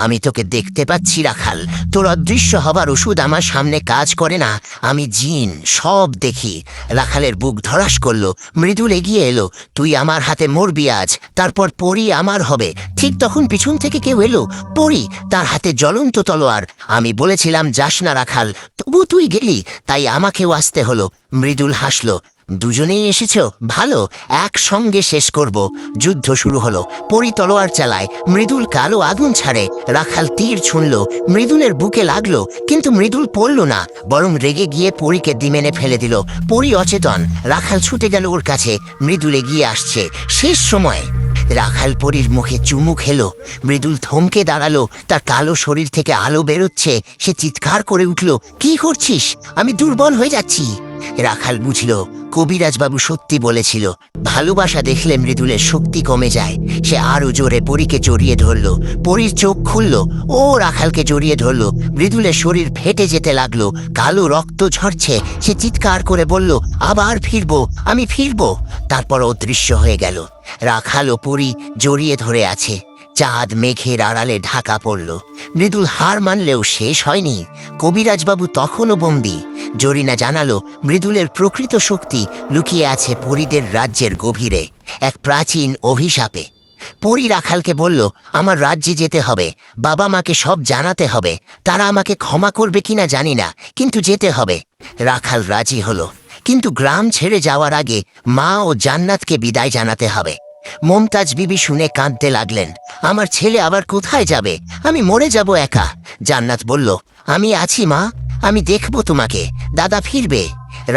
আমি তোকে দেখতে পাচ্ছি রাখাল, তোর অদৃশ্য হবার ওষুধ আমার সামনে কাজ করে না। আমি জিন, সব দেখি। রাখালের বুক ধড়াস করলো। মৃদুল এগিয়ে এলো। তুই আমার হাতে মরবি আজ, তারপর পরি আমার হবে। ঠিক তখন পিছন থেকে কেউ এলো। পরি, তার হাতে জ্বলন্ত তলোয়ার। আমি বলেছিলাম যাস না রাখাল, তবু তুই গেলি, তাই আমাকেও আসতে হলো। মৃদুল হাসলো। দুজনেই এসেছো, ভালো, একসঙ্গে শেষ করব। যুদ্ধ শুরু হলো। পরি তলোয়ার চালায়, মৃদুল কালো আগুন ছাড়ে। রাখাল তীর ছুঁড়ল, মৃদুলের বুকে লাগলো, কিন্তু মৃদুল পড়ল না, বরং রেগে গিয়ে পরীকে দিমেনে ফেলে দিল। পরি অচেতন। রাখাল ছুটে গেল ওর কাছে। মৃদুল এগিয়ে আসছে। শেষ সময়। রাখাল পরীর মুখে চুমু খেলো। মৃদুল থমকে দাঁড়ালো। তার কালো শরীর থেকে আলো বেরোচ্ছে। সে চিৎকার করে উঠল, কি করছিস? আমি দুর্বল হয়ে যাচ্ছি। রাখাল বুঝল, কবিরাজবাবু সত্যি বলেছিল, ভালোবাসা দেখলে মৃদুলের শক্তি কমে যায়। সে আরো জোরে পরীকে জড়িয়ে ধরল। পরীর চোখ খুলল। ও রাখালকে জড়িয়ে ধরল। মৃদুলের শরীর ফেটে যেতে লাগলো, কালো রক্ত ঝরছে। সে চিৎকার করে বলল, আবার ফিরবো, আমি ফিরবো। তারপর অদৃশ্য হয়ে গেল। রাখাল ও পরী জড়িয়ে ধরে আছে। চাঁদ মেঘের আড়ালে ঢাকা পড়ল। মৃদুল হার মানলেও শেষ হয়নি। কবিরাজবাবু তখনও বন্দী। জরিনা জানালো, মৃদুলের প্রকৃত শক্তি লুকিয়ে আছে পরীদের রাজ্যের গভীরে, এক প্রাচীন অভিশাপে। পরী রাখালকে বলল, আমার রাজ্যে যেতে হবে, বাবা মাকে সব জানাতে হবে। তারা আমাকে ক্ষমা করবে কিনা জানি না, কিন্তু যেতে হবে। রাখাল রাজি হলো, কিন্তু গ্রাম ছেড়ে যাওয়ার আগে মা ও জান্নাতকে বিদায় জানাতে হবে। মমতাজ বিবি শুনে কাঁদতে লাগলেন, আমার ছেলে আবার কোথায় যাবে? আমি মরে যাব একা। জান্নাত বলল, আমি আছি মা, আমি দেখব তোমাকে, দাদা ফিরবে।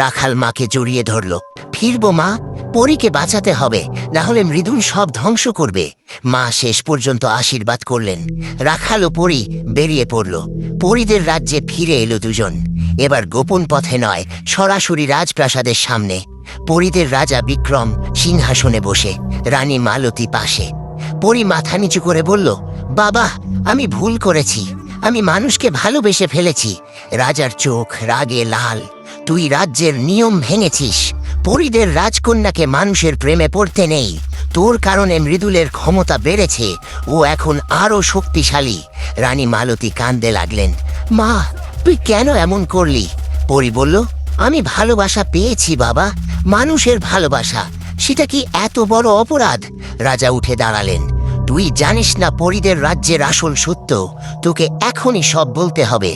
রাখাল মাকে জড়িয়ে ধরল, ফিরবো মা, পরীকে বাঁচাতে হবে, না হলে মৃদুল সব ধ্বংস করবে। মা শেষ পর্যন্ত আশীর্বাদ করলেন। রাখাল ও পরী বেরিয়ে পড়ল। পরীদের রাজ্যে ফিরে এলো দুজন। এবার গোপন পথে নয়, সরাসরি রাজপ্রাসাদের সামনে। পরীদের রাজা বিক্রম সিংহাসনে বসে, রানী মালতী পাশে। পরী মাথা নিচু করে বলল, বাবা, আমি ভুল করেছি, আমি মানুষকে ভালোবেসে ফেলেছি। রাজার চোখ রাগে লাল। তুই রাজ্যের নিয়ম ভেঙেছিস। পরীদের রাজকন্যাকে মানুষের প্রেমে পড়তে নেই। তোর কারণে মৃদুলের ক্ষমতা বেড়েছে, ও এখন আরো শক্তিশালী। রানী মালতী কাঁদতে লাগলেন, মা, তুই কেন এমন করলি? পরী বলল, আমি ভালোবাসা পেয়েছি বাবা, মানুষের ভালোবাসা, সেটা কি এত বড় অপরাধ? রাজা উঠে দাঁড়ালেন, তুই জানিস না পরীদের রাজ্যের আসল সত্য, তোকে এখনই সব বলতে হবে।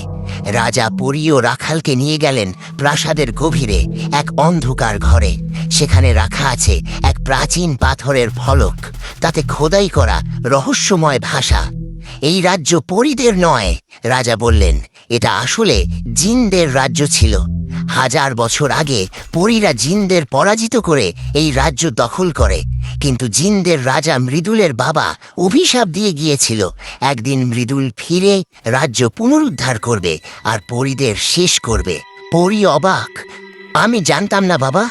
রাজা পরী ও রাখালকে নিয়ে গেলেন প্রাসাদের গভীরে, এক অন্ধকার ঘরে। সেখানে রাখা আছে এক প্রাচীন পাথরের ফলক, তাতে খোদাই করা রহস্যময় ভাষা। এই রাজ্য পরীদের নয়, রাজা বললেন, এটা আসলে জিনদের রাজ্য ছিল। 1000 বছর আগে পরীরা জিনদের পরাজিত করে এই রাজ্য দখল করে। কিন্তু জিনদের রাজা মৃদুলের বাবা অভিশাপ দিয়ে গিয়েছিল, একদিন মৃদুল ফিরে রাজ্য পুনরুদ্ধার করবে আর পরীদের শেষ করবে। পরী অবাক, আমি জানতাম না বাবা,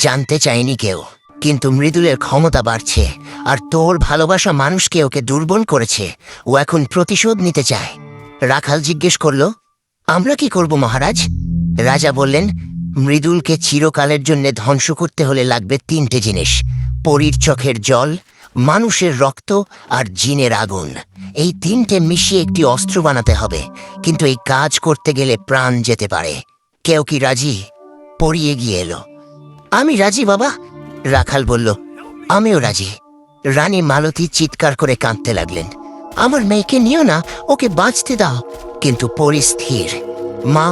জানতে চাইনি কেউ, কিন্তু মৃদুলের ক্ষমতা বাড়ছে, আর তোর ভালোবাসা মানুষকে ওকে দুর্বল করেছে। ও এখন প্রতিশোধ নিতে চায়। রাখাল জিজ্ঞেস করল, আমরা কি করব মহারাজ? রাজা বললেন, মৃদুলকে চিরকালের জন্য ধ্বংস করতে হলে লাগবে 3টে জিনিস, পরীর চোখের জল, মানুষের রক্ত আর জিনের আগুন। এই 3টে মিশিয়ে একটি অস্ত্র বানাতে হবে, কিন্তু এই কাজ করতে গেলে প্রাণ যেতে পারে। কেউ কি রাজি? পরী এগিয়ে এলো। আমি রাজি বাবা। রাখাল বলল, আমিও রাজি। রানী মালতী চিৎকার করে কাঁদতে লাগলেন, আমার মেয়েকে নিও না, ওকে বাঁচতে দাও। কিন্তু পরী স্থির, মা,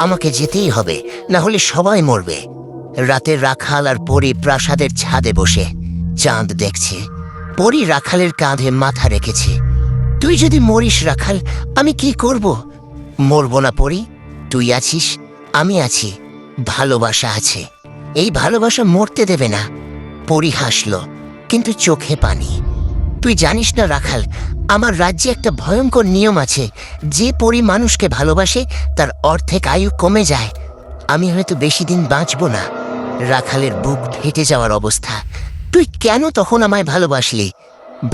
আমাকে যেতেই হবে, না হলে সবাই মরবে। রাতে রাখাল আর পরী প্রাসাদের ছাদে বসে চাঁদ দেখছে। পরী রাখালের কাঁধে মাথা রেখেছে। তুই যদি মরিস রাখাল, আমি কি করব? মরব না পরী, তুই আছিস, আমি আছি, ভালোবাসা আছে, এই ভালোবাসা মরতে দেবে না। পরী হাসল, কিন্তু চোখে পানি। তুই জানিস না রাখাল, আমার রাজ্যে একটা ভয়ঙ্কর নিয়ম আছে, যে পরী মানুষকে ভালোবাসে তার অর্ধেক আয়ু কমে যায়। আমি হয়তো বেশি দিন বাঁচব না। রাখালের বুক ফেটে যাওয়ার অবস্থা। তুই কেন তখন আমায় ভালোবাসলি?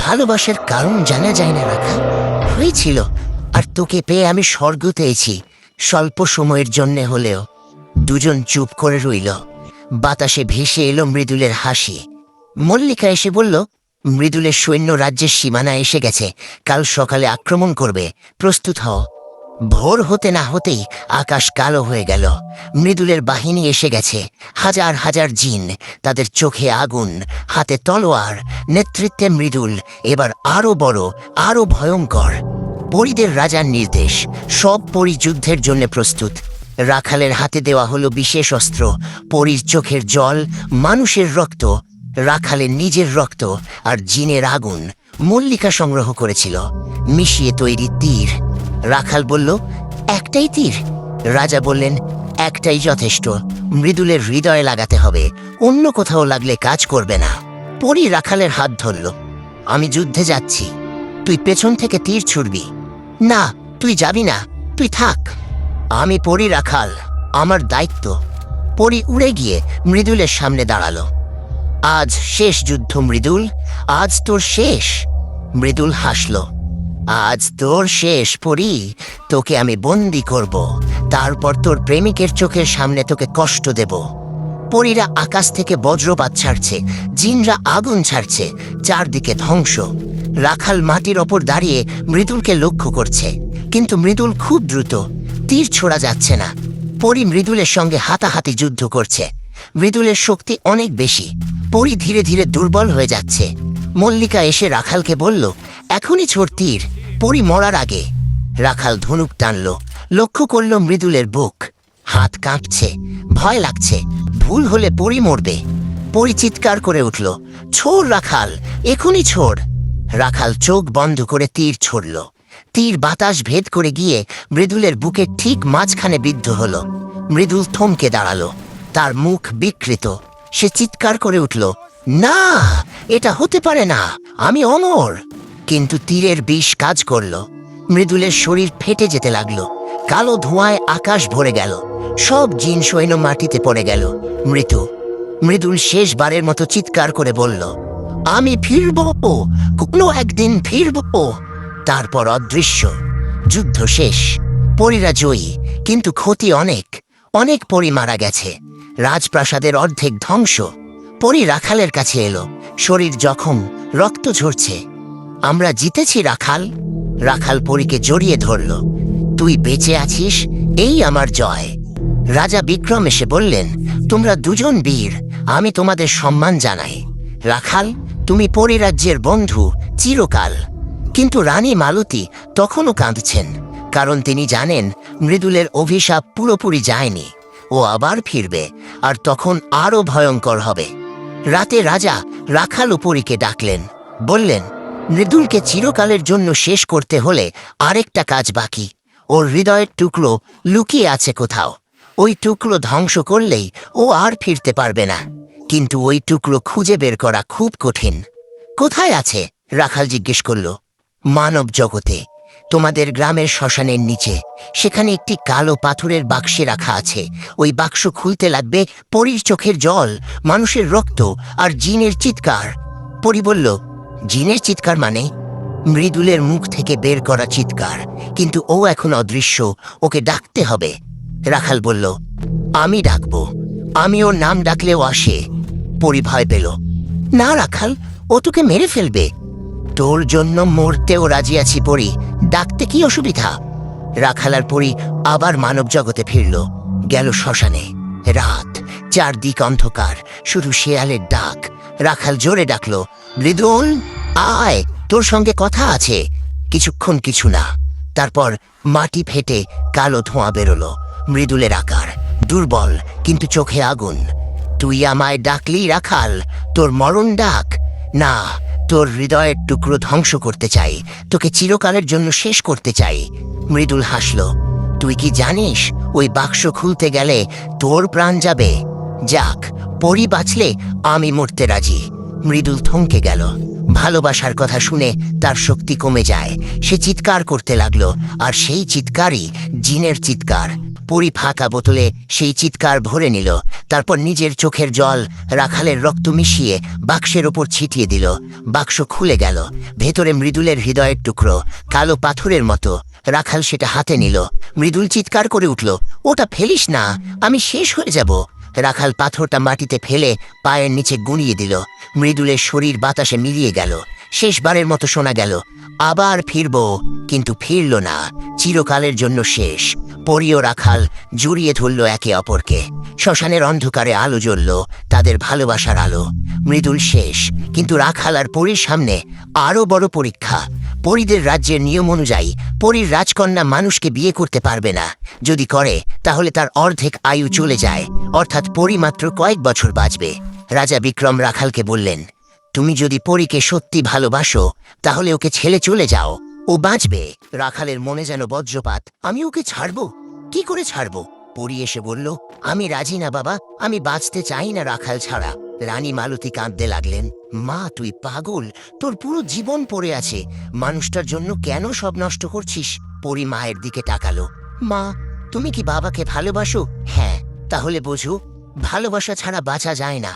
ভালোবাসার কারণ জানা যায় না রাখাল, হয়েছিল, আর তোকে পেয়ে আমি স্বর্গ পেয়েছি, স্বল্প সময়ের জন্যে হলেও। দুজন চুপ করে রইল। বাতাসে ভেসে এলো মৃদুলের হাসি। মল্লিকা এসে বলল, মৃদুলের সৈন্য রাজ্যের সীমানা এসে গেছে, কাল সকালে আক্রমণ করবে, প্রস্তুত হও। ভোর হতে না হতেই আকাশ কালো হয়ে গেল। মৃদুলের বাহিনী এসে গেছে, হাজার হাজার জিন, তাদের চোখে আগুন, হাতে তলোয়ার, নেতৃত্বে মৃদুল। এবার আরো বড়, আরো ভয়ঙ্কর। পরীদের রাজার নির্দেশ, সব পরী যুদ্ধের জন্য প্রস্তুত। রাখালের হাতে দেওয়া হলো বিশেষ অস্ত্র, পরীর চোখের জল, মানুষের রক্ত, রাখালের নিজের রক্ত আর জিনের আগুন। মল্লিকা সংগ্রহ করেছিল, মিশিয়ে তৈরি তীর। রাখাল বলল, একটাই তীর? রাজা বললেন, একটাই যথেষ্ট। মৃদুলের হৃদয়ে লাগাতে হবে, অন্য কোথাও লাগলে কাজ করবে না। পরী রাখালের হাত ধরল। আমি যুদ্ধে যাচ্ছি, তুই পেছন থেকে তীর ছুড়বি। না, তুই যাবি না, তুই থাক। আমি পরী রাখাল, আমার দায়িত্ব। পরী উড়ে গিয়ে মৃদুলের সামনে দাঁড়ালো। আজ শেষ যুদ্ধ মৃদুল, আজ তোর শেষ। মৃদুল হাসল। আজ তোর শেষ পরী, তোকে আমি বন্দি করব, তারপর তোর প্রেমিকের চোখের সামনে তোকে কষ্ট দেব। পরীরা আকাশ থেকে বজ্রপাত ছাড়ছে, জিনরা আগুন ছাড়ছে, চারদিকে ধ্বংস। রাখাল মাটির ওপর দাঁড়িয়ে মৃদুলকে লক্ষ্য করছে, কিন্তু মৃদুল খুব দ্রুত, তীর ছোড়া যাচ্ছে না। পরী মৃদুলের সঙ্গে হাতাহাতি যুদ্ধ করছে। মৃদুলের শক্তি অনেক বেশি, পরী ধীরে ধীরে দুর্বল হয়ে যাচ্ছে। মল্লিকা এসে রাখালকে বলল, এখনই ছোড় তীর, পরী মরার আগে। রাখাল ধনুক টানল, লক্ষ্য করল মৃদুলের বুক, হাত কাঁপছে, ভয় লাগছে, ভুল হলে পরী মরবে। পরী চিৎকার করে উঠল, ছোড় রাখাল, এখনই ছোড়। রাখাল চোখ বন্ধ করে তীর ছড়ল। তীর বাতাস ভেদ করে গিয়ে মৃদুলের বুকের ঠিক মাঝখানে বিদ্ধ হলো। মৃদুল থমকে দাঁড়ালো, তার মুখ বিকৃত। সে চিৎকার করে উঠল, না, এটা হতে পারে না, আমি অমর। কিন্তু তীরের বিষ কাজ করল। মৃদুলের শরীর ফেটে যেতে লাগলো, কালো ধোঁয়ায় আকাশ ভরে গেল, সব জিন সৈন্য মাটিতে পড়ে গেল মৃত। মৃদুল শেষবারের মতো চিৎকার করে বলল, আমি ফিরব, কোনো একদিন ফিরব। তারপর অদৃশ্য। যুদ্ধ শেষ, পরীরা জয়ী, কিন্তু ক্ষতি অনেক, অনেক পরী মারা গেছে। রাজপ্রাসাদের অর্ধেক ধ্বংস। পরী রাখালের কাছে এলো, শরীর জখম, রক্ত ঝরছে। আমরা জিতেছি রাখাল। রাখাল পরীকে জড়িয়ে ধরল। তুই বেঁচে আছিস, এই আমার জয়। রাজা বিক্রম এসে বললেন, তোমরা দুজন বীর, আমি তোমাদের সম্মান জানাই। রাখাল, তুমি পরিরাজ্যের বন্ধু চিরকাল। কিন্তু রানী মালতী তখনও কাঁদছেন, কারণ তিনি জানেন মৃদুলের অভিশাপ পুরোপুরি যায়নি, ও আবার ফিরবে, আর তখন আরো ভয়ঙ্কর হবে। রাতে রাজা রাখাল পরীকে ডাকলেন, বললেন, মৃদুলকে চিরকালের জন্য শেষ করতে হলে আরেকটা কাজ বাকি। ওর হৃদয়ের টুকরো লুকিয়ে আছে কোথাও, ওই টুকরো ধ্বংস করলেই ও আর ফিরতে পারবে না। কিন্তু ওই টুকরো খুঁজে বের করা খুব কঠিন। কোথায় আছে? রাখাল জিজ্ঞেস করল। মানব জগতে, তোমাদের গ্রামের শ্মশানের নিচে, সেখানে একটি কালো পাথরের বাক্সে রাখা আছে। ওই বাক্স খুলতে লাগবে পরীর চোখের জল, মানুষের রক্ত আর জিনের চিৎকার। পরী বলল, জিনের চিৎকার মানে? মৃদুলের মুখ থেকে বের করা চিৎকার, কিন্তু ও এখন অদৃশ্য, ওকে ডাকতে হবে। রাখাল বলল, আমি ডাকবো, আমি ওর নাম ডাকলেও আসে। পরী ভয় পেল, না রাখাল, ও তোকে মেরে ফেলবে। তোর জন্য মরতেও রাজি আছি পরী, ডাকতে কি অসুবিধা? রাখাল আর পরী আবার মানব জগতে ফিরল, গেল শ্মশানে। রাত, চারদিক অন্ধকার, শুধু শেয়ালের ডাক। রাখাল জোরে ডাকলো, মৃদুল আয়, তোর সঙ্গে কথা আছে। কিছুক্ষণ কিছু না, তারপর মাটি ফেটে কালো ধোঁয়া বেরোলো। মৃদুলের আকার, দুর্বল কিন্তু চোখে আগুন। তুই আমায় ডাকলি রাখাল, তোর মরণ ডাক? না, তোর হৃদয়ের টুকরো ধ্বংস করতে চাই, তোকে চিরকালের জন্য শেষ করতে চাই। মৃদুল হাসল, তুই কি জানিস ওই বাক্স খুলতে গেলে তোর প্রাণ যাবে? যাক, পরী বাঁচলে আমি মরতে রাজি। মৃদুল থমকে গেল। ভালোবাসার কথা শুনে তার শক্তি কমে যায়। সে চিৎকার করতে লাগলো, আর সেই চিৎকারই জিনের চিৎকার। পরী ফাঁকা বোতলে সেই চিৎকার ভরে নিল, তারপর নিজের চোখের জল রাখালের রক্ত মিশিয়ে বাক্সের ওপর ছিটিয়ে দিল। বাক্স খুলে গেল, ভেতরে মৃদুলের হৃদয়ের টুকরো, কালো পাথরের মতো। রাখাল সেটা হাতে নিল। মৃদুল চিৎকার করে উঠল, ওটা ফেলিস না, আমি শেষ হয়ে যাব। রাখাল পাথরটা মাটিতে ফেলে পায়ের নিচে গুঁড়িয়ে দিল। মৃদুলের শরীর বাতাসে মিলিয়ে গেল। শেষবারের মতো শোনা গেল, আবার ফিরব, কিন্তু ফিরল না। চিরকালের জন্য শেষ। পরি ও রাখাল জড়িয়ে ধরল একে অপরকে। শ্মশানের অন্ধকারে আলো জ্বলল, তাদের ভালোবাসার আলো। মৃদুল শেষ, কিন্তু রাখাল আর পরীর সামনে আরও বড় পরীক্ষা। পরীদের রাজ্যের নিয়ম অনুযায়ী পরীর রাজকন্যা মানুষকে বিয়ে করতে পারবে না। যদি করে তাহলে তার অর্ধেক আয়ু চলে যায়, অর্থাৎ পরী মাত্র কয়েক বছর বাঁচবে। রাজা বিক্রম রাখালকে বললেন, তুমি যদি পরীকে সত্যি ভালোবাসো তাহলে ওকে ছেড়ে চলে যাও, ও বাঁচবে। রাখালের মনে যেন বজ্রপাত। আমি ওকে ছাড়বো? কি করে ছাড়বো? পরী এসে বলল, আমি রাজি না বাবা, আমি বাঁচতে চাই না রাখাল ছাড়া। রানী মালতী কাঁদতে লাগলেন, মা তুই পাগল, তোর পুরো জীবন পড়ে আছে, মানুষটার জন্য কেন সব নষ্ট করছিস? পরী মায়ের দিকে তাকালো, মা তুমি কি বাবাকে ভালোবাসো? হ্যাঁ। তাহলে বোঝো, ভালোবাসা ছাড়া বাঁচা যায় না।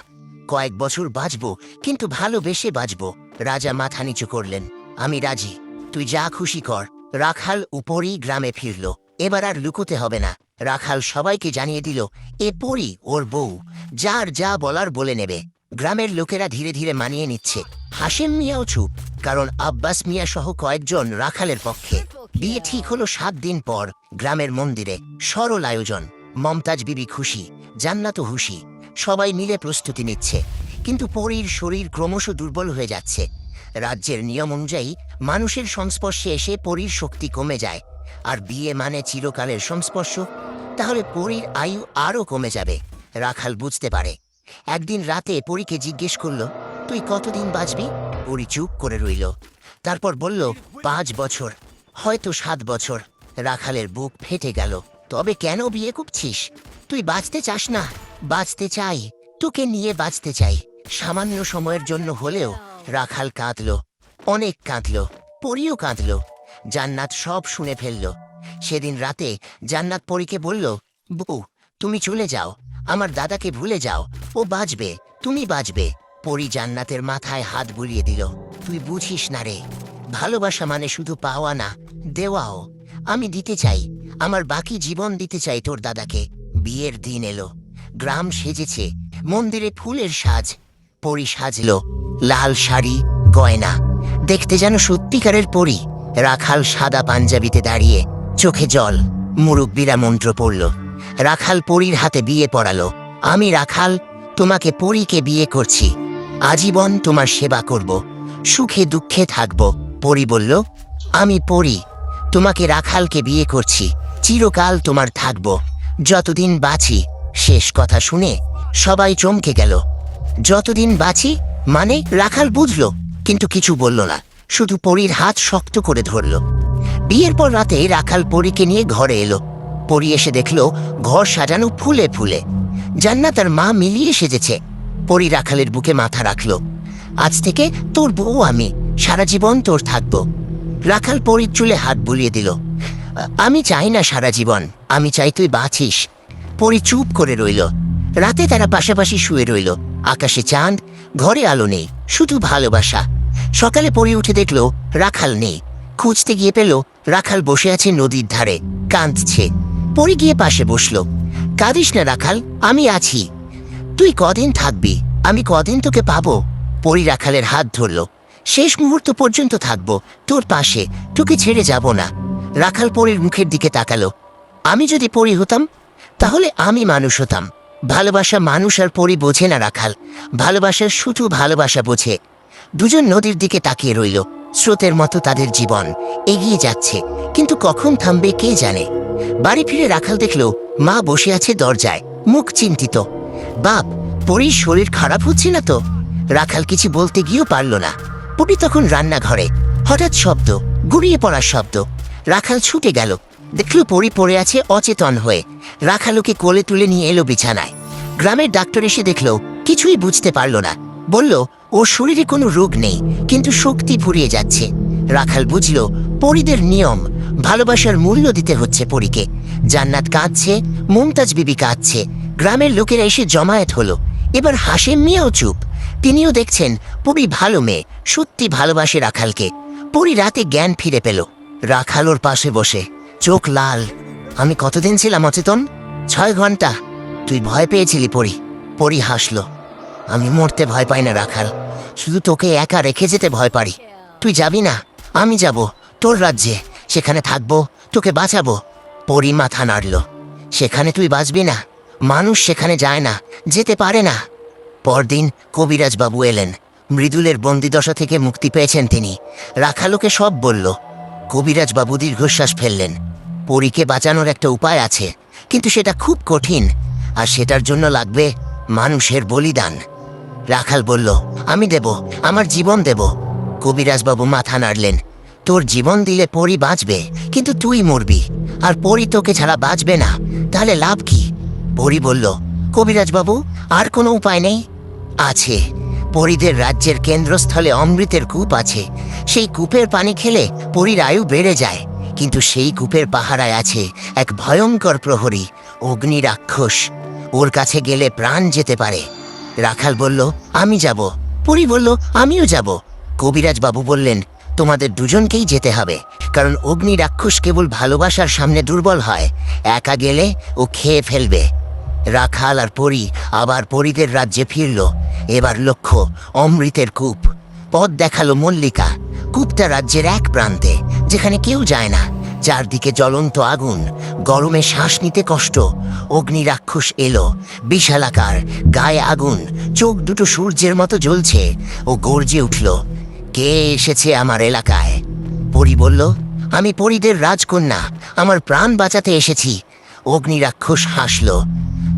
কয়েক বছর বাঁচবো, কিন্তু ভালোবেসে বাঁচবো। রাজা মাথা নিচু করলেন, আমি রাজি, তুই যা খুশি কর। রাখাল উপরই গ্রামে ফিরল। এবার আর লুকোতে হবে না। রাখাল সবাইকে জানিয়ে দিল, এ পরী ওর বউ, যার যা বলার বলে নেবে। গ্রামের লোকেরা ধীরে ধীরে মানিয়ে নিচ্ছে। হাশেম মিয়াও চুপ, কারণ আব্বাস মিয়া সহ কয়েকজন রাখালের পক্ষে। বিয়ে ঠিক হলো 7 দিন পর। গ্রামের মন্দিরে সরল আয়োজন। মমতাজ বিবি খুশি, জান্নাতও খুশি। সবাই মিলে প্রস্তুতি নিচ্ছে, কিন্তু পরীর শরীর ক্রমশ দুর্বল হয়ে যাচ্ছে। রাজ্যের নিয়ম অনুযায়ী মানুষের সংস্পর্শে এসে পরীর শক্তি কমে যায়, আর বিয়ে মানে চিরকালের সংস্পর্শ। তাহলে পরীর আয়ু আরও কমে যাবে। রাখাল বুঝতে পারে। একদিন রাতে পরীকে জিজ্ঞেস করল, তুই কতদিন বাঁচবি? পরী চুপ করে রইল। তারপর বলল, 5 বছর, হয়তো 7 বছর। রাখালের বুক ফেটে গেল। তবে কেন বিয়ে করছিস? তুই বাঁচতে চাস না? বাঁচতে চাই, তোকে নিয়ে বাঁচতে চাই, সামান্য সময়ের জন্য হলেও। রাখাল কাঁদল, অনেক কাঁদল। পরীও কাঁদল। জান্নাত সব শুনে ফেলল। সেদিন রাতে জান্নাত পরীকে বলল, বউ তুমি চলে যাও, আমার দাদাকে ভুলে যাও, ও বাঁচবে, তুমি বাঁচবে। পরী জান্নাতের মাথায় হাত বুলিয়ে দিল, তুই বুঝিস না রে, ভালোবাসা মানে শুধু পাওয়া না, দেওয়াও। আমি দিতে চাই, আমার বাকি জীবন দিতে চাই তোর দাদাকে। বিয়ের দিন এলো। গ্রাম সেজেছে, মন্দিরে ফুলের সাজ। পরী সাজল, লাল শাড়ি, গয়না, দেখতে যেন সত্যিকারের পরী। রাখাল সাদা পাঞ্জাবিতে দাঁড়িয়ে, চোখে জল। মুরব্বীরা মন্ত্র পড়ল। রাখাল পরীর হাতে বিয়ে পড়ালো। আমি রাখাল তোমাকে পরীকে বিয়ে করছি, আজীবন তোমার সেবা করব, সুখে দুঃখে থাকব। পরী বলল, আমি পরী তোমাকে রাখালকে বিয়ে করছি, চিরকাল তোমার থাকব, যতদিন বাঁচি। শেষ কথা শুনে সবাই চমকে গেল। যতদিন বাঁচি মানে? রাখাল বুঝল, কিন্তু কিছু বলল না, শুধু পরীর হাত শক্ত করে ধরল। বিয়ের পর রাতে রাখাল পরীকে নিয়ে ঘরে এলো। পরী এসে দেখল ঘর সাজানো ফুলে ফুলে। জান্নাত আর মা মিলিয়ে সেজেছে। পরী রাখালের বুকে মাথা রাখল, আজ থেকে তোর বউ আমি, সারা জীবন তোর থাকব। রাখাল পরীর চুলে হাত বুলিয়ে দিল, আমি চাই না সারা জীবন, আমি চাই তুই বাঁচিস। পরী চুপ করে রইল। রাতে তারা পাশাপাশি শুয়ে রইল। আকাশে চাঁদ, ঘরে আলো নেই, শুধু ভালোবাসা। সকালে পরী উঠে দেখল রাখাল নেই। খুঁজতে গিয়ে পেল রাখাল বসে আছে নদীর ধারে, কাঁদছে। পরী গিয়ে পাশে বসল। কাঁদিস না রাখাল, আমি আছি। তুই কদিন থাকবি? আমি কদিন তোকে পাবো? পরী রাখালের হাত ধরল। শেষ মুহূর্ত পর্যন্ত থাকবো তোর পাশে, তোকে ছেড়ে যাব না। রাখাল পরীর মুখের দিকে তাকালো। আমি যদি পরী হতাম তাহলে আমি মানুষ হতাম। ভালোবাসা মানুষ আর পরী বোঝে না রাখাল, ভালোবাসা শুধু ভালোবাসা বোঝে। দুজন নদীর দিকে তাকিয়ে রইল। স্রোতের মতো তাদের জীবন এগিয়ে যাচ্ছে, কিন্তু কখন থামবে কে জানে। বাড়ি ফিরে রাখাল দেখল মা বসে আছে দরজায়, মুখ চিন্তিত। বাপ, পরীর শরীর খারাপ হচ্ছে না তো? রাখাল কিছু বলতে গিয়েও পারল না। পরী তখন রান্নাঘরে। হঠাৎ শব্দ, গুড়িয়ে পড়ার শব্দ। রাখাল ছুটে গেল, দেখল পরী পড়ে আছে অচেতন হয়ে। রাখাল ওকে কোলে তুলে নিয়ে এলো বিছানায়। গ্রামের ডাক্তার এসে দেখল কিছুই বুঝতে পারল না। বলল ওর শরীরে কোনো রোগ নেই, কিন্তু শক্তি ফুরিয়ে যাচ্ছে। রাখাল বুঝল পরীদের নিয়ম, ভালোবাসার মূল্য দিতে হচ্ছে পরীকে। জান্নাত কাঁদছে, মমতাজ বিবি কাঁদছে। গ্রামের লোকেরা এসে জমায়েত হলো। এবার হাশেম মিয়াও চুপ। তিনিও দেখছেন পরী ভালো মেয়ে, সত্যি ভালোবাসে রাখালকে। পরী রাতে জ্ঞান ফিরে পেল। রাখাল ওর পাশে বসে, চোখ লাল। আমি কতদিন ছিলাম অচেতন? 6 ঘন্টা। তুই ভয় পেয়েছিলি পরি? পরি হাসলো। আমি মরতে ভয় পাই না রাখাল, শুধু তোকে একা রেখে যেতে ভয় পারি। তুই যাবি না, আমি যাব তোর রাজ্যে, সেখানে থাকবো, তোকে বাঁচাবো। পরি মাথা নাড়ল। সেখানে তুই বাঁচবি না, মানুষ সেখানে যায় না, যেতে পারে না। পরদিন কবিরাজ বাবু এলেন। মৃদুলের বন্দিদশা থেকে মুক্তি পেয়েছেন তিনি। রাখালোকে সব বলল। কবিরাজ বাবু দীর্ঘশ্বাস ফেললেন। পরীকে বাঁচানোর একটা উপায় আছে, কিন্তু সেটা খুব কঠিন, আর সেটার জন্য লাগবে মানুষের বলিদান। রাখাল বলল, আমি দেব, আমার জীবন দেব। কবিরাজ বাবু মাথা নাড়লেন। তোর জীবন দিলে পরি বাঁচবে, কিন্তু তুই মরবি, আর পরি তোকে ছাড়া বাঁচবে না। তাহলে লাভ কি? পরি বলল, কবিরাজ বাবু, আর কোনো উপায় নেই? আছে। পরিদের রাজ্যের কেন্দ্রস্থলে অমৃতের কূপ আছে। সেই কূপের পানি খেলে পরির আয়ু বেড়ে যায়, কিন্তু সেই কূপের পাহারায় আছে এক ভয়ঙ্কর প্রহরী, অগ্নি রাক্ষস। ওর কাছে গেলে প্রাণ যেতে পারে। রাখাল বলল, আমি যাব। পরি বলল, আমিও যাব। কবিরাজ বাবু বললেন, তোমাদের দুজনকেই যেতে হবে, কারণ অগ্নি রাক্ষস কেবল ভালোবাসার সামনে দুর্বল হয়, একা গেলে ও খেয়ে ফেলবে। রাখাল আর পরি আবার পরিদের রাজ্যে ফিরল। এবার লক্ষ্য অমৃতের কূপ। পথ দেখালো মল্লিকা। কূপটা রাজ্যের এক প্রান্তে, যেখানে কেউ যায় না। চারদিকে জ্বলন্ত আগুন, গরমে শ্বাস নিতে কষ্ট। অগ্নি রাক্ষস এলো, বিশালাকার, গায়ে আগুন, চোখ দুটো সূর্যের মতো জ্বলছে। ও গর্জে উঠল, কে এসেছে আমার এলাকায়? পরি বলল, আমি পরিদের রাজকন্যা, আমার প্রাণ বাঁচাতে এসেছি। অগ্নি রাক্ষস হাসল,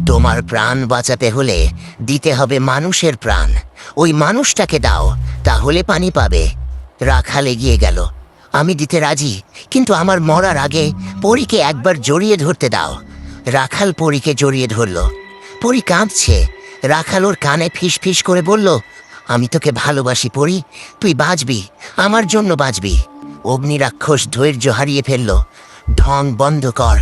তোমার প্রাণ বাঁচাতে হলে দিতে হবে মানুষের প্রাণ। ওই মানুষটাকে দাও, তাহলে পানি পাবে। রাখাল এগিয়ে গেল। আমি দিতে রাজি, কিন্তু আমার মরার আগে পরীকে একবার জড়িয়ে ধরতে দাও। রাখাল পরীকে জড়িয়ে ধরল। পরী কাঁদছে। রাখাল ওর কানে ফিস ফিস করে বলল, আমি তোকে ভালোবাসি পরী, তুই বাঁচবি, আমার জন্য বাঁচবি। অগ্নি রাক্ষস ধৈর্য হারিয়ে ফেলল। ঢং বন্ধ কর,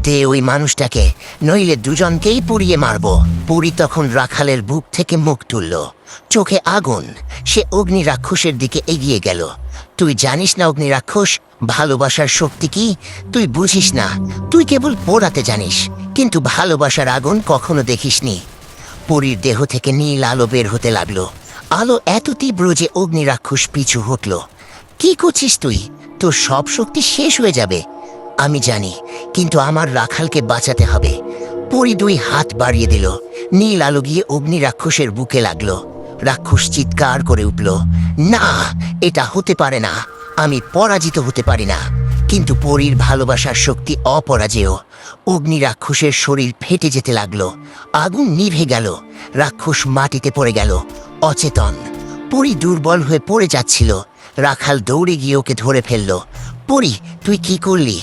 দে ওই মানুষটাকে, নইলে দুজনকেই পুড়িয়ে মারব। পুরী তখন রাখালের বুক থেকে মুখ তুলল, চোখে আগুন। সে অগ্নি রাক্ষসের দিকে এগিয়ে গেল। তুই জানিস না অগ্নি রাক্ষস, ভালোবাসার শক্তি কি? তুই বুঝিস না, তুই কেবল পোড়াতে জানিস, কিন্তু ভালোবাসার আগুন কখনো দেখিসনি। পুরীর দেহ থেকে নীল আলো বের হতে লাগলো। আলো এত তীব্র যে অগ্নি রাক্ষস পিছু হটল। কি করছিস তুই? তোর সব শক্তি শেষ হয়ে যাবে। আমি জানি, কিন্তু আমার রাখালকে বাঁচাতে হবে। পরি দুই হাত বাড়িয়ে দিল। নীল আলো গিয়ে অগ্নি রাক্ষসের বুকে লাগলো। রাক্ষস চিৎকার করে উঠল, না, এটা হতে পারে না, আমি পরাজিত হতে পারি না। কিন্তু পরীর ভালোবাসার শক্তি অপরাজেয়। অগ্নি রাক্ষসের শরীর ফেটে যেতে লাগলো। আগুন নিভে গেল। রাক্ষস মাটিতে পড়ে গেল, অচেতন। পরি দুর্বল হয়ে পড়ে যাচ্ছিল। রাখাল দৌড়ে গিয়ে ওকে ধরে ফেলল। পরি, তুই কি করলি?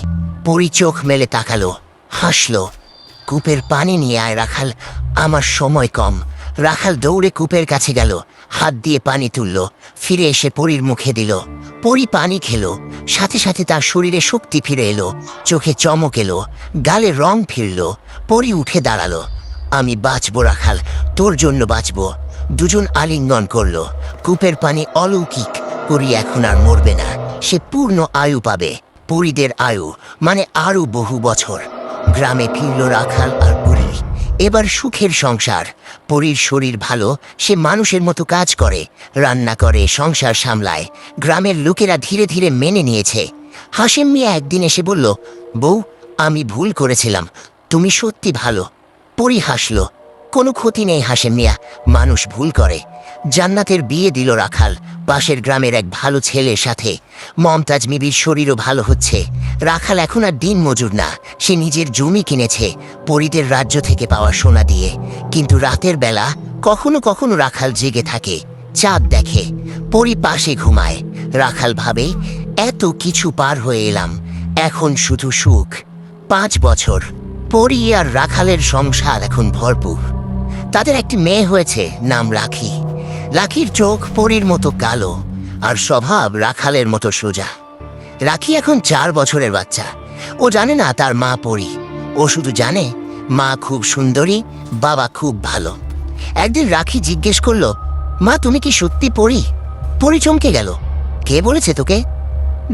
পরি চোখ মেলে তাকালো, হাসলো। কূপের পানি নিয়ে আয় রাখাল, আমার সময় কম। রাখাল দৌড়ে কূপের কাছে গেল, হাত দিয়ে পানি তুলল, ফিরে এসে পরীর মুখে দিল। পরি পানি খেলো, সাথে সাথে তার শরীরে শক্তি ফিরে এলো, চোখে চমক এলো, গালে রং ফিরল। পরি উঠে দাঁড়ালো। আমি বাঁচবো রাখাল, তোর জন্য বাঁচবো। দুজন আলিঙ্গন করলো। কূপের পানি অলৌকিক। পরি এখন আর মরবে না, সে পূর্ণ আয়ু পাবে। পরিদের আয়ু মানে আরও বহু বছর। গ্রামে ফিরল রাখাল আর পরি। এবার সুখের সংসার। পরীর শরীর ভালো, সে মানুষের মতো কাজ করে, রান্না করে, সংসার সামলায়। গ্রামের লোকেরা ধীরে ধীরে মেনে নিয়েছে। হাশেম মিয়া একদিন এসে বলল, বউ, আমি ভুল করেছিলাম, তুমি সত্যি ভালো। পরি হাসল, কোনো ক্ষতি নেই হাশেম মিয়া, মানুষ ভুল করে। জান্নাতের বিয়ে দিল রাখাল পাশের গ্রামের এক ভালো ছেলের সাথে। মমতাজ বিবির শরীরও ভালো হচ্ছে। রাখাল এখন আর দিন মজুর না, সে নিজের জমি কিনেছে পরীদের রাজ্য থেকে পাওয়া সোনা দিয়ে। কিন্তু রাতের বেলা কখনো কখনো রাখাল জেগে থাকে, চাঁদ দেখে। পরি পাশে ঘুমায়। রাখাল ভাবে, এত কিছু পার হয়ে এলাম, এখন শুধু সুখ। 5 বছর। পরি আর রাখালের সংসার এখন ভরপুর। তাদের একটি মেয়ে হয়েছে, নাম রাখি। রাখির চোখ পরীর মতো কালো, আর স্বভাব রাখালের মতো সোজা। রাখি এখন 4 বছরের বাচ্চা। ও জানে না তার মা পরি, ও শুধু জানে মা খুব সুন্দরী, বাবা খুব ভালো। একদিন রাখি জিজ্ঞেস করলো, মা, তুমি কি সত্যি পরি? পরি চমকে গেল, কে বলেছে তোকে?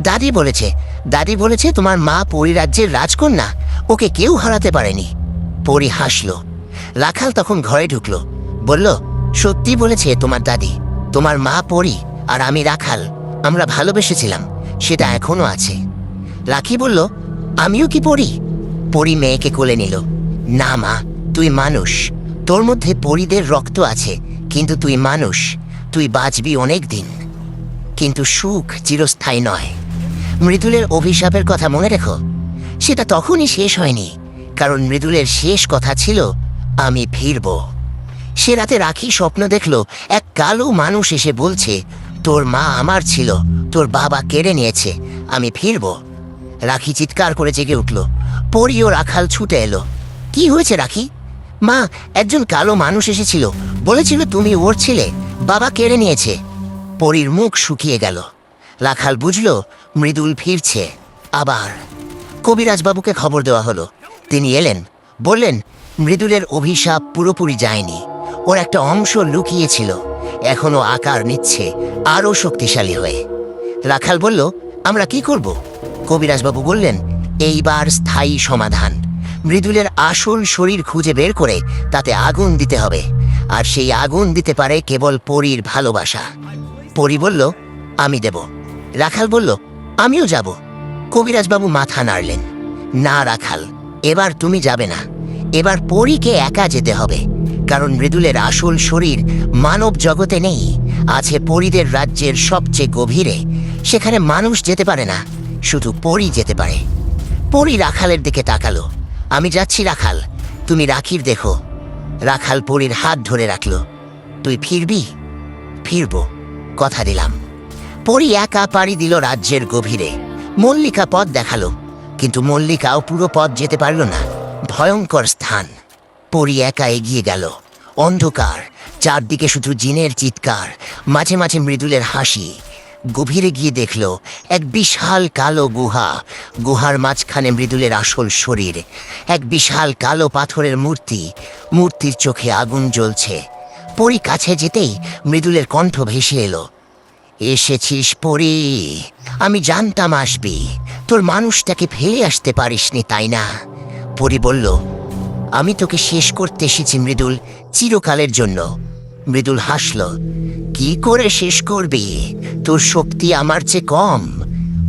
দাদি বলেছে। দাদি বলেছে তোমার মা পরিরাজ্যের রাজকন্যা, ওকে কেউ হারাতে পারেনি। পরি হাসল। রাখাল তখন ঘরে ঢুকলো, বলল, সত্যি বলেছে তোমার দাদি, তোমার মা পরী আর আমি রাখাল, আমরা ভালোবেসেছিলাম, সেটা এখনো আছে। রাখি বলল, আমিও কি পরী? পরী মেয়েকে কোলে নিল। না মা, তুই মানুষ, তোর মধ্যে পরীদের রক্ত আছে, কিন্তু তুই মানুষ, তুই বাঁচবি অনেক দিন, কিন্তু সুখ চিরস্থায়ী নয়। মৃদুলের অভিশাপের কথা মনে রেখো, সেটা তখনই শেষ হয়নি, কারণ মৃদুলের শেষ কথা ছিল, আমি ফিরব। সে রাতে রাখি স্বপ্ন দেখল এক কালো মানুষ এসে বলছে, তোর মা আমার ছিল, তোর বাবা কেড়ে নিয়েছে, আমি ফিরব। রাখি চিৎকার করে জেগে উঠল। পরী ও রাখাল ছুটে এলো। কি হয়েছে রাখি? মা, একজন কালো মানুষ এসেছিল, বলেছিল তুমি ওর ছিলে, বাবা কেড়ে নিয়েছে। পরীর মুখ শুকিয়ে গেল। রাখাল বুঝল মৃদুল ফিরছে আবার। কবিরাজবাবুকে খবর দেওয়া হলো। তিনি এলেন, বললেন, মৃদুলের অভিশাপ পুরোপুরি যায়নি, ওর একটা অংশ লুকিয়েছিল, এখনো আকার নিচ্ছে আরও শক্তিশালী হয়ে। রাখাল বলল, আমরা কি করব? কবিরাজবাবু বললেন, এইবার স্থায়ী সমাধান, মৃদুলের আসল শরীর খুঁজে বের করে তাতে আগুন দিতে হবে, আর সেই আগুন দিতে পারে কেবল পরীর ভালোবাসা। পরী বলল, আমি দেব। রাখাল বলল, আমিও যাব। কবিরাজবাবু মাথা নাড়লেন। না রাখাল, এবার তুমি যাবে না, এবার পরীকে একা যেতে হবে, কারণ মৃদুলের আসল শরীর মানব জগতে নেই, আছে পরীদের রাজ্যের সবচেয়ে গভীরে, সেখানে মানুষ যেতে পারে না, শুধু পরী যেতে পারে। পরী রাখালের দিকে তাকালো। আমি যাচ্ছি রাখাল, তুমি রাখির দেখো। রাখাল পরীর হাত ধরে রাখল। তুই ফিরবি? ফিরব, কথা দিলাম। পরী একা পাড়ি দিল রাজ্যের গভীরে। মল্লিকা পথ দেখালো, কিন্তু মল্লিকাও পুরো পথ যেতে পারল না, ভয়ঙ্কর স্থান। পরী একা এগিয়ে গেল। অন্ধকার, চারদিকে শুধু জিনের চিৎকার, মাঝে মাঝে মৃদুলের হাসি। গভীরে গিয়ে দেখল এক বিশাল কালো গুহা, গুহার মাঝখানে মৃদুলের আসল শরীর, এক বিশাল কালো পাথরের মূর্তি, মূর্তির চোখে আগুন জ্বলছে। পরী কাছে যেতেই মৃদুলের কণ্ঠ ভেসে এলো, এসেছিস পরী, আমি জানতাম আসবি, তোর মানুষটাকে ফেলে আসতে পারিসনি তাই না? পরী বলল, আমি তোকে শেষ করতে এসেছি মৃদুল, চিরকালের জন্য। মৃদুল হাসল, কি করে শেষ করবি? তোর শক্তি আমার চেয়ে কম।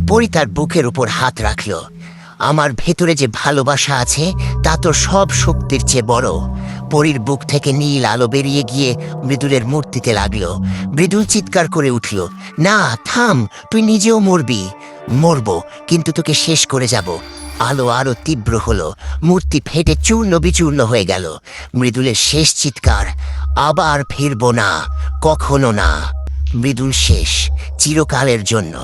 পরী তার বুকের উপর হাত রাখল। আমার ভেতরে যে ভালোবাসা আছে তা তোর সব শক্তির চেয়ে বড়। পরীর বুক থেকে নীল আলো বেরিয়ে গিয়ে মৃদুলের মূর্তিতে লাগলো। মৃদুল চিৎকার করে উঠল, না থাম, তুই নিজেও মরবি। মরব, কিন্তু তোকে শেষ করে যাব। আলো আরো তীব্র হলো, মূর্তি ফেটে চূর্ণ বিচূর্ণ হয়ে গেল। মৃদুলের শেষ চিৎকার, আবার ফিরব না, কখনো না। মৃদুল শেষ, চিরকালের জন্য।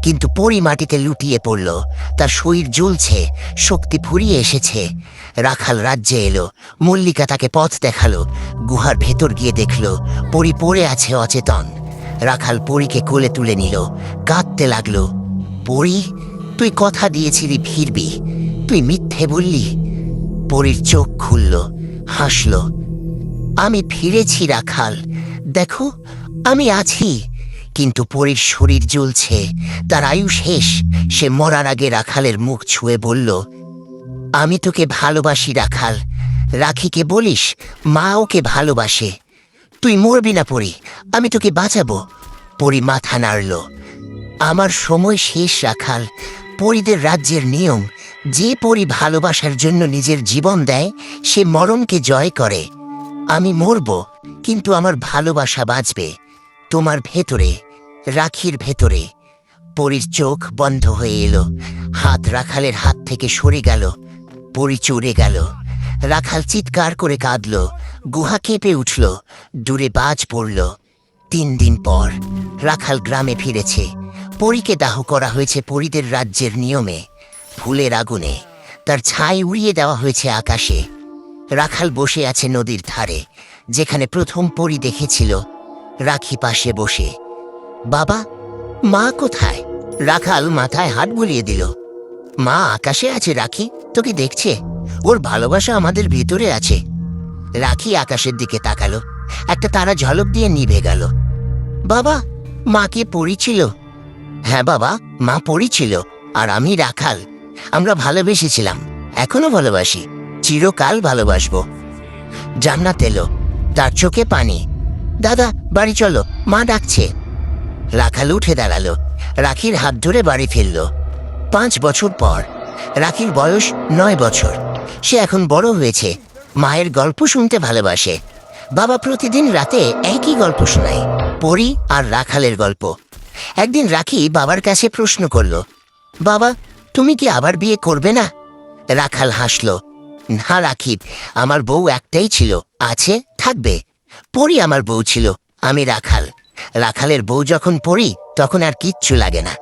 কিন্তু পরী মাটিতে লুটিয়ে পড়ল, তার শরীর জ্বলছে, শক্তি ফুরিয়ে এসেছে। রাখাল রাজ্যে এলো। মল্লিকা তাকে পথ দেখালো। গুহার ভেতর গিয়ে দেখল পরী পড়ে আছে অচেতন। রাখাল পরীকে কোলে তুলে নিল, কাঁদতে লাগলো। পরী, তুই কথা দিয়েছিলি ফিরবি, তুই মিথ্যে বললি। পরীর চোখ খুলল, হাসল, আমি ফিরেছি রাখাল, দেখো আমি আছি। কিন্তু পরীর শরীর জ্বলছে, তার আয়ু শেষ। সে মরার আগে রাখালের মুখ ছুঁয়ে বলল, আমি তোকে ভালোবাসি রাখাল, রাখিকে বলিস মা ওকে ভালোবাসে। তুই মরবি না পরী, আমি তোকে বাঁচাবো। পরী মাথা নাড়ল, আমার সময় শেষ রাখাল। পরীদের রাজ্যের নিয়ম, যে পরী ভালোবাসার জন্য নিজের জীবন দেয় সে মরণকে জয় করে। আমি মরব, কিন্তু আমার ভালোবাসা বাঁচবে, তোমার ভেতরে, রাখির ভেতরে। পরীর চোখ বন্ধ হয়ে এলো, হাত রাখালের হাত থেকে সরে গেল। পরী চড়ে গেল। রাখাল চিৎকার করে কাঁদল, গুহা কেঁপে উঠল, দূরে বাজ পড়ল। 3 দিন পর রাখাল গ্রামে ফিরেছে। পরীকে দাহ করা হয়েছে পরীদের রাজ্যের নিয়মে, ফুলের আগুনে। তার ছাই উড়িয়ে দেওয়া হয়েছে আকাশে। রাখাল বসে আছে নদীর ধারে, যেখানে প্রথম পরী দেখেছিল। রাখি পাশে বসে। বাবা, মা কোথায়? রাখাল মাথায় হাত বুলিয়ে দিল। মা আকাশে আছে রাখি, তোকে দেখছে, ওর ভালোবাসা আমাদের ভিতরে আছে। রাখি আকাশের দিকে তাকালো, একটা তারা ঝলক দিয়ে নিভে গেল। বাবা, মাকে পরী ছিল? হ্যাঁ বাবা, মা পরী ছিল, আর আমি রাখাল। আমরা ভালোবেসেছিলাম, এখনো ভালোবাসি, চিরকাল ভালোবাসবো। জান্নাত এলো, তার চোখে পানি। দাদা বাড়ি চলো, মা ডাকছে। রাখাল উঠে দাঁড়ালো, রাখির হাত ধরে বাড়ি ফিরল। 5 বছর পর। রাখির বয়স 9 বছর। সে এখন বড় হয়েছে, মায়ের গল্প শুনতে ভালোবাসে। বাবা প্রতিদিন রাতে একই গল্প শোনায়, পরী আর রাখালের গল্প। একদিন রাখি বাবার কাছে প্রশ্ন করল, বাবা তুমি কি আবার বিয়ে করবে না? রাখাল হাসল, না রাখি, আমার বউ একটাই ছিল, আছে, থাকবে। পরী আমার বউ ছিল, আমি রাখাল। রাখালের বউ যখন পরী তখন আর কিচ্ছু লাগে না।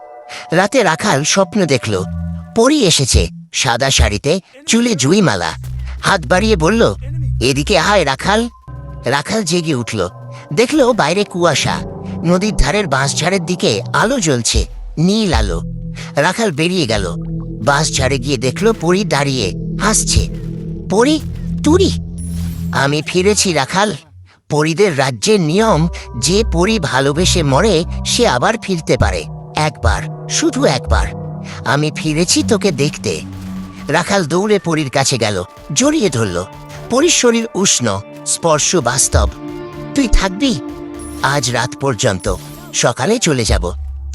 রাতে রাখাল স্বপ্ন দেখল, পরী এসেছে, সাদা শাড়িতে, চুলে জুঁইমালা, হাত বাড়িয়ে বলল, এদিকে আয় রাখাল। রাখাল জেগে উঠল, দেখল বাইরে কুয়াশা, নদীর ধারের বাঁশঝাড়ের দিকে আলো জ্বলছে, নীল আলো। রাখাল বেরিয়ে গেল, বাঁশঝাড়ে গিয়ে দেখল পরী দাঁড়িয়ে হাসছে। পরী, তুই? আমি ফিরেছি রাখাল। পরীদের রাজ্যের নিয়ম, যে পরী ভালোবেসে মরে সে আবার ফিরতে পারে, একবার, শুধু একবার। আমি ফিরেছি তোকে দেখতে। রাখাল দৌড়ে পরীর কাছে গেল, জড়িয়ে ধরল। পরীর শরীর উষ্ণ, স্পর্শ বাস্তব। তুই থাকবি? আজ রাত পর্যন্ত, সকালে চলে যাব,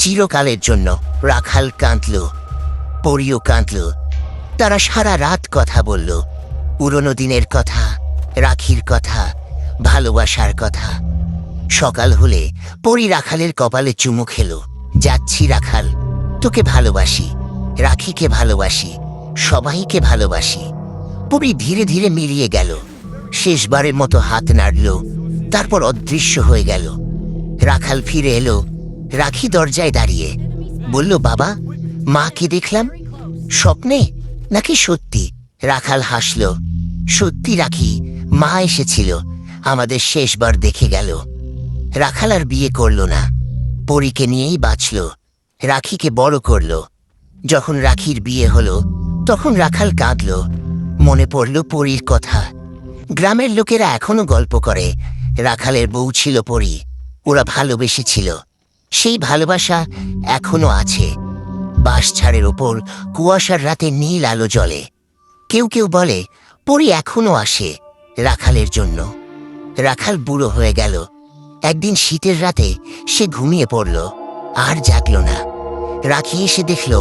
চিরকালের জন্য। রাখাল কাঁদল, পরীও কাঁদল। তারা সারা রাত কথা বলল, পুরনো দিনের কথা, রাখির কথা, ভালোবাসার কথা। সকাল হলে পরী রাখালের কপালে চুমু খেলো, যাচ্ছি রাখাল, তোকে ভালোবাসি, রাখিকে ভালোবাসি, সবাইকে ভালোবাসি। পরী ধীরে ধীরে মিলিয়ে গেল, শেষবারের মতো হাত নাড়ল, তারপর অদৃশ্য হয়ে গেল। রাখাল ফিরে এলো, রাখি দরজায় দাঁড়িয়ে বলল, বাবা, মাকে দেখলাম, স্বপ্নে নাকি সত্যি? রাখাল হাসল, সত্যি রাখি, মা এসেছিল, আমাদের শেষবার দেখে গেল। রাখাল আর বিয়ে করল না, পরীকে নিয়েই বাঁচল, রাখিকে বড় করল। যখন রাখির বিয়ে হলো তখন রাখাল কাঁদল, মনে পড়ল পরীর কথা। গ্রামের লোকেরা এখনো গল্প করে, রাখালের বউ ছিল পরী, ওরা ভালোবেসেছিল, সেই ভালোবাসা এখনো আছে। বাঁশঝাড়ের ওপর কুয়াশার রাতে নীল আলো জ্বলে। কেউ কেউ বলে পরী এখনো আসে রাখালের জন্য। রাখাল বুড়ো হয়ে গেল। একদিন শীতের রাতে সে ঘুমিয়ে পড়ল, আর জাগল না। রাখি এসে দেখল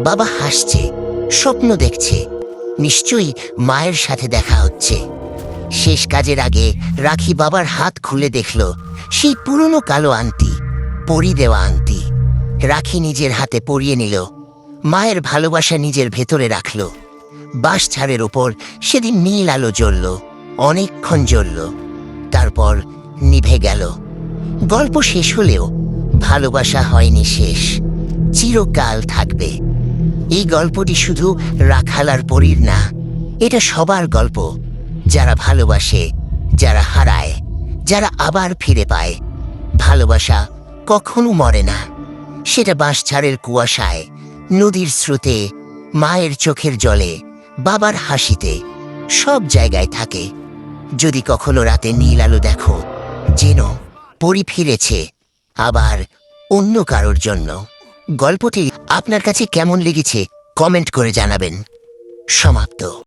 বাবা হাসছে, স্বপ্ন দেখছে, নিশ্চয়ই মায়ের সাথে দেখা হচ্ছে। শেষ কাজের আগে রাখি বাবার হাত খুলে দেখল সেই পুরনো কালো আংটি, পরী দেওয়া আংটি। রাখি নিজের হাতে পরিয়ে নিল, মায়ের ভালোবাসা নিজের ভেতরে রাখল। বাঁশঝাড়ের ওপর সেদিন নীল আলো জ্বলল, অনেকক্ষণ জ্বলল, তারপর নিভে গেল। গল্প শেষ হলেও ভালোবাসা হয়নি শেষ, চিরকাল থাকবে। এই গল্পটি শুধু রাখাল আর পরীর না, এটা সবার গল্প, যারা ভালোবাসে, যারা হারায়, যারা আবার ফিরে পায়। ভালোবাসা কখনো মরে না, সেটা বাঁশঝাড়ের কুয়াশায়, নদীর স্রোতে, মায়ের চোখের জলে, বাবার হাসিতে, সব জায়গায় থাকে। যদি কখনো রাতে নীল আলো দেখো, জেনো পরী ফিরেছে, আবার অন্য কারোর জন্য। গল্পটি আপনার কাছে কেমন লেগেছে কমেন্ট করে জানাবেন। সমাপ্ত।